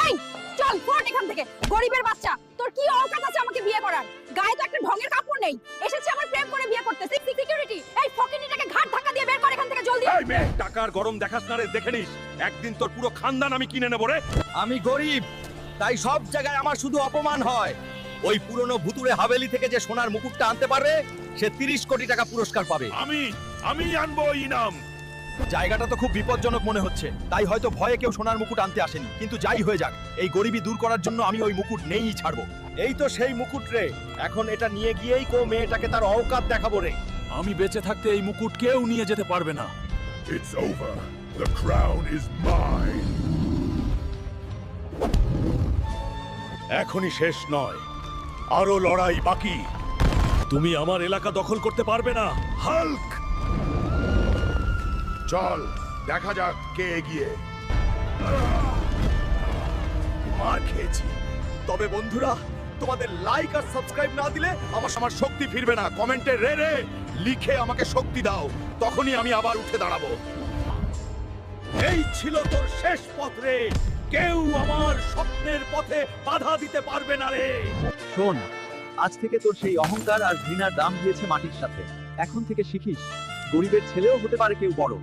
এই চল ফোন এখান থেকে। গরিবের বাচ্চা, তোর কি অওকাত আছে আমাকে বিয়ে করার? গায়ে তো একটা ঢঙের কাপড় নেই, এসেছে আমার প্রেম করে বিয়ে করতে। সিকিউরিটি, এই ফকিনিটাকে ঘাট ধাক্কা দিয়ে বের কর এখান থেকে জলদি। এই মেয়ে, টাকার গরম দেখাস না রে, দেখে নিস একদিন তোর পুরো খানদান আমি কিনে নেব রে। আমি গরিব, তাই সব জায়গায় আমার শুধু অপমান হয়। ওই পুরনো ভুতুড়ে হাভেলি থেকে যে সোনার মুকুটটা আনতে পারবে সে 30 কোটি টাকা পুরস্কার পাবে। আমি আনবো ইনাম। জায়গাটা তো খুব বিপজ্জনক মনে হচ্ছে, তাই হয়তো ভয়ে কেউ সোনার মুকুট আনতে আসেনি। কিন্তু যাই হয়ে যাক, এই গরিবি দূর করার জন্য আমি ওই মুকুট নেই ছাড়বো। এই তো সেই মুকুট রে, এখন এটা নিয়ে গিয়েই কো মেয়েটাকে তার অওকাত দেখাবো রে। আমি বেঁচে থাকতে এই মুকুট কেউ নিয়ে যেতে পারবে না। It's over. The crown is mine. এখনই শেষ নয়, আরো লড়াই বাকি। তুমি আমার এলাকা দখল করতে পারবে না, হাল্ক। চল দেখা যাক কে এগিয়ে। মার খেয়েছি, তবে বন্ধুরা তোমাদের লাইক আর সাবস্ক্রাইব না দিলে আমার শক্তি ফিরবে না। কমেন্টে রে রে লিখে আমাকে শক্তি দাও, তখনই আমি আবার উঠে দাঁড়াবো। এই ছিল তোর শেষ পথ রে, কেউ আমার স্বপ্নের পথে বাধা দিতে পারবে না রে। শোন, আজ থেকে তোর সেই অহংকার আর ঘৃণার দাম দিয়েছে মাটির সাথে। এখন থেকে শিখিস, গরিবের ছেলেও হতে পারে কেউ বড়।